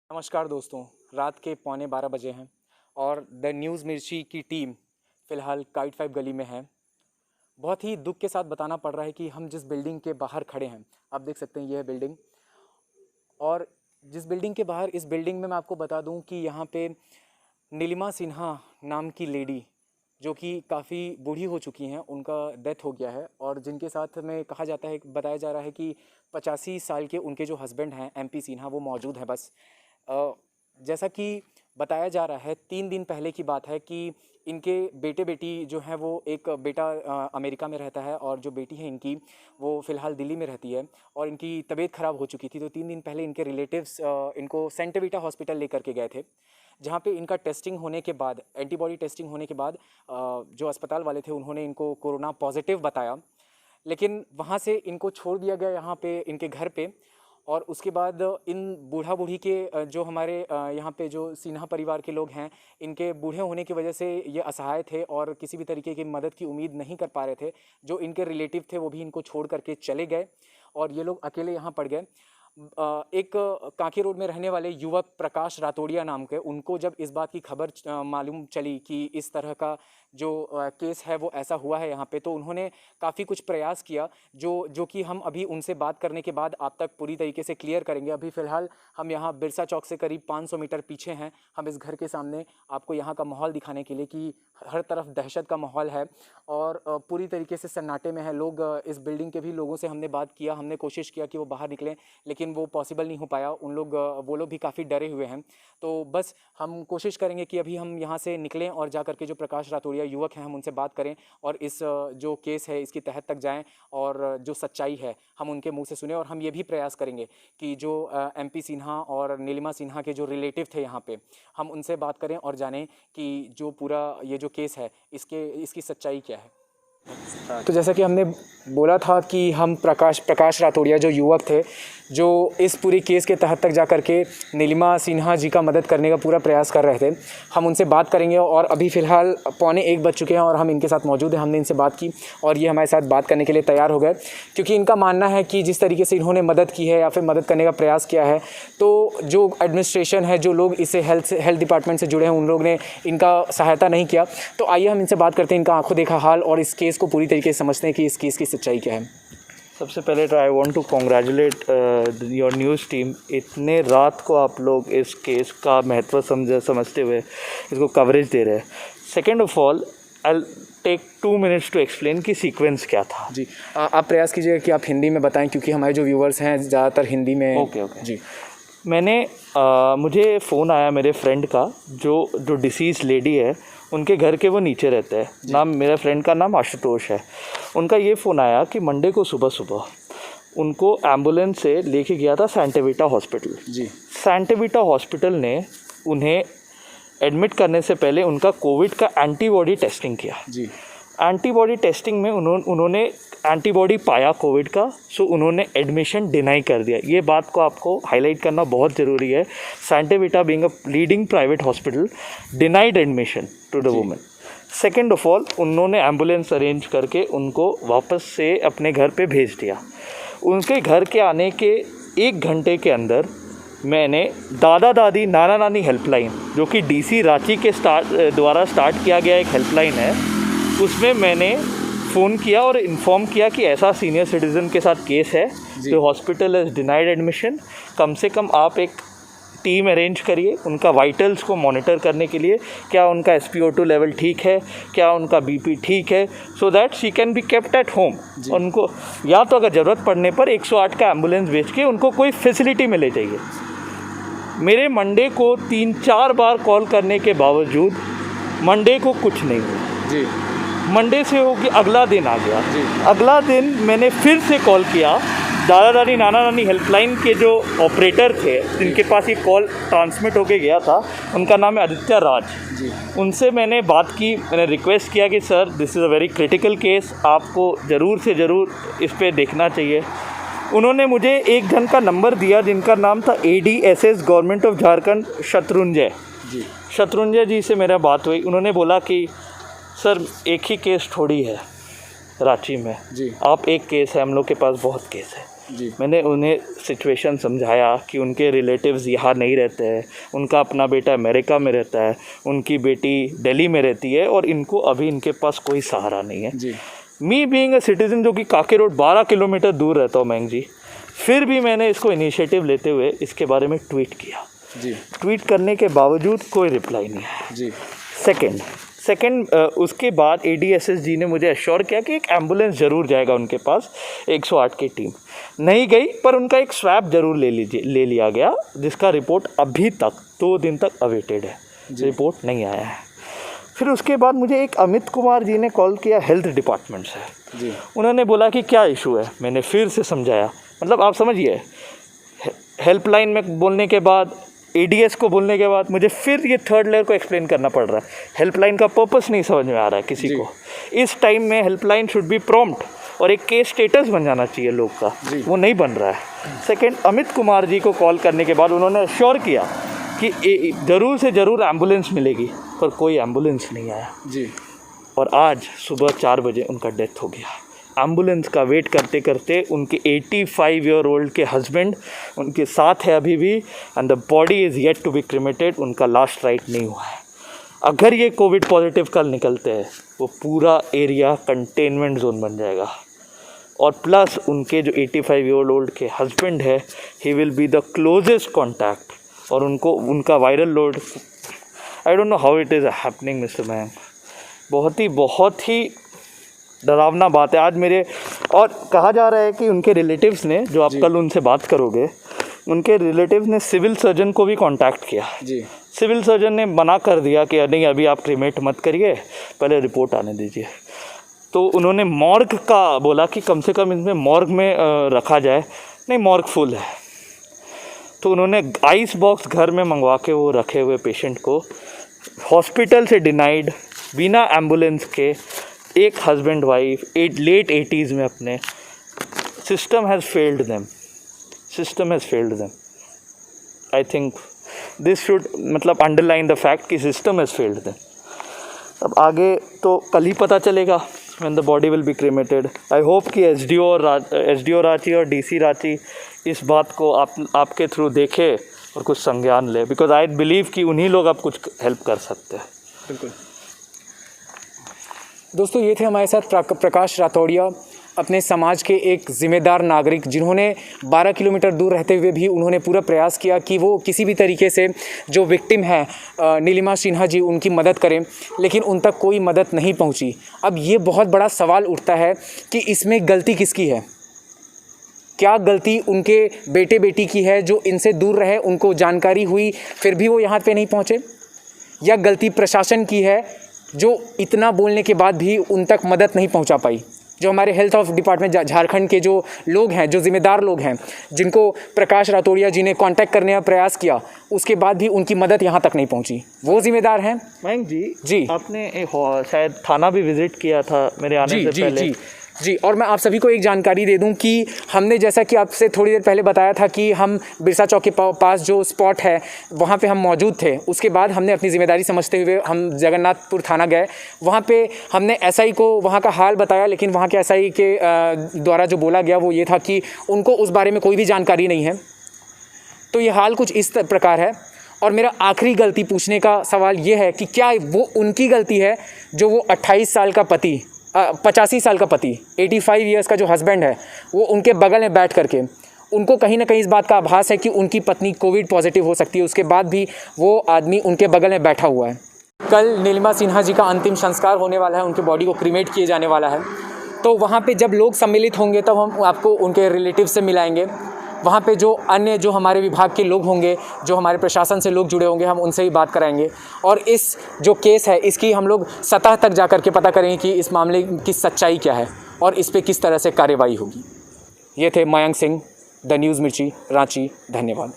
नमस्कार दोस्तों, रात के 11:15 बजे हैं और द न्यूज़ मिर्ची की टीम फ़िलहाल काइट 5 गली में है। बहुत ही दुख के साथ बताना पड़ रहा है कि हम जिस बिल्डिंग के बाहर खड़े हैं, आप देख सकते हैं यह बिल्डिंग। और जिस बिल्डिंग के बाहर, इस बिल्डिंग में मैं आपको बता दूं कि यहाँ पे नीलिमा सिन्हा नाम की लेडी, जो कि काफ़ी बूढ़ी हो चुकी हैं, उनका डेथ हो गया है। और जिनके साथ में कहा जाता है, बताया जा रहा है कि 85 साल के उनके जो हस्बैंड हैं MP सिन्हा, वो मौजूद हैं। बस जैसा कि बताया जा रहा है, 3 दिन पहले की बात है कि इनके बेटे बेटी जो हैं, वो एक बेटा अमेरिका में रहता है और जो बेटी है इनकी, वो फ़िलहाल दिल्ली में रहती है और इनकी तबीयत ख़राब हो चुकी थी। तो 3 दिन पहले इनके रिलेटिव्स इनको सेंट वीटा हॉस्पिटल लेकर के गए थे, जहाँ पे इनका टेस्टिंग होने के बाद, एंटीबॉडी टेस्टिंग होने के बाद जो अस्पताल वाले थे उन्होंने इनको कोरोना पॉजिटिव बताया। लेकिन वहाँ से इनको छोड़ दिया गया यहाँ पे इनके घर पे। और उसके बाद इन बूढ़ा बूढ़ी के जो हमारे यहाँ पे जो सिन्हा परिवार के लोग हैं, इनके बूढ़े होने की वजह से ये असहाय थे और किसी भी तरीके की मदद की उम्मीद नहीं कर पा रहे थे। जो इनके रिलेटिव थे वो भी इनको छोड़ करके चले गए और ये लोग अकेले यहाँ पड़ गए। एक कांके रोड में रहने वाले युवक प्रकाश रातोड़िया नाम के, उनको जब इस बात की खबर मालूम चली कि इस तरह का जो केस है वो ऐसा हुआ है यहाँ पे, तो उन्होंने काफ़ी कुछ प्रयास किया, जो कि हम अभी उनसे बात करने के बाद आप तक पूरी तरीके से क्लियर करेंगे। अभी फ़िलहाल हम यहाँ बिरसा चौक से करीब 500 मीटर पीछे हैं। हम इस घर के सामने आपको यहाँ का माहौल दिखाने के लिए कि हर तरफ दहशत का माहौल है और पूरी तरीके से सन्नाटे में है लोग। इस बिल्डिंग के भी लोगों से हमने बात किया, हमने कोशिश किया कि वो बाहर निकलें, लेकिन वो पॉसिबल नहीं हो पाया। वो लोग भी काफ़ी डरे हुए हैं। तो बस हम कोशिश करेंगे कि अभी हम यहाँ से निकलें और जा करके जो प्रकाश रातोड़िया युवक हैं, हम उनसे बात करें और इस जो केस है इसकी तहत तक जाएं और जो सच्चाई है हम उनके मुंह से सुने। और हम ये भी प्रयास करेंगे कि जो MP सिन्हा और नीलिमा सिन्हा के जो रिलेटिव थे यहाँ पे, हम उनसे बात करें और जानें कि जो पूरा ये जो केस है इसकी सच्चाई क्या है। तो जैसा कि हमने बोला था कि हम प्रकाश रातोड़िया जो युवक थे, जो इस पूरी केस के तहत तक जा कर के नीलिमा सिन्हा जी का मदद करने का पूरा प्रयास कर रहे थे, हम उनसे बात करेंगे। और अभी फ़िलहाल 12:45 बज चुके हैं और हम इनके साथ मौजूद हैं। हमने इनसे बात की और ये हमारे साथ बात करने के लिए तैयार हो गए, क्योंकि इनका मानना है कि जिस तरीके से इन्होंने मदद की है या फिर मदद करने का प्रयास किया है, तो जो एडमिनिस्ट्रेशन है, जो लोग इसे हेल्थ डिपार्टमेंट से जुड़े हैं, उन लोग ने इनका सहायता नहीं किया। तो आइए हम इनसे बात करते हैं, इनका आंखों देखा हाल और इस केस को पूरी तरीके से समझते हैं कि इस केस की सच्चाई क्या है। सबसे पहले तो I want to congratulate your news team. इतने रात को आप लोग इस केस का महत्व समझते हुए इसको कवरेज दे रहे हैं। Second of all, I take 2 minutes to explain कि सीक्वेंस क्या था। जी, आप प्रयास कीजिएगा कि आप हिंदी में बताएं, क्योंकि हमारे जो व्यूवर्स हैं ज़्यादातर हिंदी में। ओके जी। मुझे फ़ोन आया मेरे फ्रेंड का, जो डिसीज़ लेडी है, उनके घर के वो नीचे रहते हैं। मेरे फ्रेंड का नाम आशुतोष है। उनका ये फ़ोन आया कि मंडे को सुबह उनको एम्बुलेंस से लेके गया था सेंट वीटा हॉस्पिटल। जी। सेंट वीटा हॉस्पिटल ने उन्हें एडमिट करने से पहले उनका कोविड का एंटीबॉडी टेस्टिंग किया। जी। एंटीबॉडी टेस्टिंग में उन्होंने एंटीबॉडी पाया कोविड का, सो उन्होंने एडमिशन डिनाई कर दिया। ये बात को आपको हाईलाइट करना बहुत ज़रूरी है। Saint Vita being a leading private hospital denied admission to the women. Second of all, उन्होंने एम्बुलेंस अरेंज करके उनको वापस से अपने घर पे भेज दिया। उनके घर के आने के 1 घंटे के अंदर मैंने दादा दादी नाना नानी हेल्पलाइन, जो कि DC रांची के द्वारा स्टार्ट किया गया एक हेल्पलाइन है, उसमें मैंने फ़ोन किया और इन्फॉर्म किया कि ऐसा सीनियर सिटीज़न के साथ केस है, जो हॉस्पिटल इज़ डिनाइड एडमिशन। कम से कम आप एक टीम अरेंज करिए उनका वाइटल्स को मॉनिटर करने के लिए, क्या उनका SpO2 लेवल ठीक है, क्या उनका BP ठीक है, so that she can be kept at home. उनको या तो अगर ज़रूरत पड़ने पर 108 का एम्बुलेंस भेज के उनको कोई फैसिलिटी मिले चाहिए। मेरे मंडे को 3-4 बार कॉल करने के बावजूद मंडे को कुछ नहीं हुआ। जी। मंडे से हो कि अगला दिन आ गया। जी। अगला दिन मैंने फिर से कॉल किया। दादा दादी नाना नानी हेल्पलाइन के जो ऑपरेटर थे, जिनके पास ये कॉल ट्रांसमिट होके गया था, उनका नाम है आदित्य राज। जी। उनसे मैंने बात की, मैंने रिक्वेस्ट किया कि sir this is a very critical case, आपको ज़रूर से ज़रूर इस पर देखना चाहिए। उन्होंने मुझे एक जन का नंबर दिया जिनका नाम था ADSS government of Jharkhand Shatrunjay ji से मेरा बात हुई। उन्होंने बोला कि सर एक ही केस थोड़ी है रांची में, जी। आप एक केस है, हम लोग के पास बहुत केस है। जी। मैंने उन्हें सिचुएशन समझाया कि उनके रिलेटिव्स यहाँ नहीं रहते हैं, उनका अपना बेटा अमेरिका में रहता है, उनकी बेटी दिल्ली में रहती है और इनको अभी इनके पास कोई सहारा नहीं है। जी। मी बीइंग अ सिटीज़न जो कि काके रोड 12 किलोमीटर दूर रहता हूँ मयंक जी, फिर भी मैंने इसको इनिशिएटिव लेते हुए इसके बारे में ट्वीट किया। जी। ट्वीट करने के बावजूद कोई रिप्लाई नहीं है। जी। सेकंड उसके बाद ADSS जी ने मुझे एश्योर किया कि एक एम्बुलेंस ज़रूर जाएगा उनके पास, 108 की टीम नहीं गई, पर उनका एक स्वैब ज़रूर ले लिया गया, जिसका रिपोर्ट अभी तक 2 दिन तक अवेटेड है, रिपोर्ट नहीं आया है। फिर उसके बाद मुझे एक अमित कुमार जी ने कॉल किया हेल्थ डिपार्टमेंट से। जी। उन्होंने बोला कि क्या इशू है, मैंने फिर से समझाया, मतलब आप समझिए, हेल्पलाइन में बोलने के बाद, ADS को बोलने के बाद मुझे फिर ये थर्ड लेयर को एक्सप्लेन करना पड़ रहा है। हेल्पलाइन का पर्पस नहीं समझ में आ रहा है किसी को। इस टाइम में हेल्पलाइन शुड बी प्रॉम्प्ट और एक केस स्टेटस बन जाना चाहिए लोग का, वो नहीं बन रहा है। सेकंड, अमित कुमार जी को कॉल करने के बाद उन्होंने एश्योर किया कि ज़रूर से ज़रूर एम्बुलेंस मिलेगी, पर कोई एम्बुलेंस नहीं आया। जी। और आज सुबह 4 बजे उनका डेथ हो गया। एम्बुलेंस का वेट करते करते उनके 85 ईयर ओल्ड के हस्बैंड उनके साथ है अभी भी, and the body is yet to be cremated. उनका लास्ट राइट नहीं हुआ है। अगर ये कोविड पॉजिटिव कल निकलते हैं, वो पूरा एरिया कंटेनमेंट जोन बन जाएगा। और प्लस उनके जो 85 ईयर ओल्ड के हस्बैंड है, he will be the closest contact, और उनको उनका viral load, I don't know how it is happening mister ma'am. बहुत ही डरावना बात है आज मेरे। और कहा जा रहा है कि उनके रिलेटिव्स ने, जो आप कल उनसे बात करोगे, उनके रिलेटिव्स ने सिविल सर्जन को भी कांटेक्ट किया। जी। सिविल सर्जन ने मना कर दिया कि नहीं, अभी आप क्रीमेट मत करिए, पहले रिपोर्ट आने दीजिए। तो उन्होंने मॉर्ग का बोला कि कम से कम इसमें मॉर्ग में रखा जाए। नहीं, मॉर्ग फुल है। तो उन्होंने आइस बॉक्स घर में मंगवा के वो रखे हुए पेशेंट को हॉस्पिटल से डिनाइड, बिना एम्बुलेंस के, एक हस्बैंड वाइफ लेट 80s में अपने, system has failed them. I think this should मतलब अंडरलाइन द फैक्ट कि सिस्टम हैज़ फेल्ड देम। अब आगे तो कल ही पता चलेगा when the body will be cremated. I hope कि SDO रांची और DC रांची इस बात को आपके थ्रू देखे और कुछ संज्ञान ले, बिकॉज आई बिलीव कि उन्हीं लोग अब कुछ हेल्प कर सकते हैं। बिल्कुल। दोस्तों, ये थे हमारे साथ प्रकाश रातौड़िया, अपने समाज के एक ज़िम्मेदार नागरिक, जिन्होंने 12 किलोमीटर दूर रहते हुए भी उन्होंने पूरा प्रयास किया कि वो किसी भी तरीके से जो विक्टिम है नीलिमा सिन्हा जी, उनकी मदद करें, लेकिन उन तक कोई मदद नहीं पहुंची। अब ये बहुत बड़ा सवाल उठता है कि इसमें गलती किसकी है? क्या गलती उनके बेटे बेटी की है जो इनसे दूर रहे, उनको जानकारी हुई फिर भी वो यहाँ पे नहीं पहुँचे, या गलती प्रशासन की है जो इतना बोलने के बाद भी उन तक मदद नहीं पहुंचा पाई? जो हमारे हेल्थ ऑफ डिपार्टमेंट झारखंड के जो लोग हैं, जो ज़िम्मेदार लोग हैं, जिनको प्रकाश रातौड़िया जी ने कांटेक्ट करने का प्रयास किया, उसके बाद भी उनकी मदद यहाँ तक नहीं पहुंची, वो ज़िम्मेदार हैं। मयंक जी, आपने शायद थाना भी विज़िट किया था मेरे आने से पहले। जी, और मैं आप सभी को एक जानकारी दे दूं कि हमने, जैसा कि आपसे थोड़ी देर पहले बताया था कि हम बिरसा चौक के पास जो स्पॉट है वहाँ पे हम मौजूद थे। उसके बाद हमने अपनी ज़िम्मेदारी समझते हुए हम जगन्नाथपुर थाना गए। वहाँ पे हमने SI को वहाँ का हाल बताया, लेकिन वहाँ के SI के द्वारा जो बोला गया वो ये था कि उनको उस बारे में कोई भी जानकारी नहीं है। तो ये हाल कुछ इस प्रकार है। और मेरा आखिरी गलती पूछने का सवाल ये है कि क्या वो उनकी गलती है जो वो 28 साल का पति, 85 साल का पति, 85 ईयर्स का जो हस्बैंड है, वो उनके बगल में बैठ करके उनको कहीं ना कहीं इस बात का आभास है कि उनकी पत्नी कोविड पॉजिटिव हो सकती है, उसके बाद भी वो आदमी उनके बगल में बैठा हुआ है। कल नीलिमा सिन्हा जी का अंतिम संस्कार होने वाला है, उनके बॉडी को क्रीमेट किए जाने वाला है। तो वहाँ पे जब लोग सम्मिलित होंगे तब हम आपको उनके रिलेटिव से मिलाएंगे। वहाँ पे जो अन्य जो हमारे विभाग के लोग होंगे, जो हमारे प्रशासन से लोग जुड़े होंगे, हम उनसे ही बात कराएंगे। और इस जो केस है इसकी हम लोग सतह तक जा कर के पता करेंगे कि इस मामले की सच्चाई क्या है और इस पे किस तरह से कार्रवाई होगी। ये थे मयंक सिंह, द न्यूज़ मिर्ची, रांची। धन्यवाद।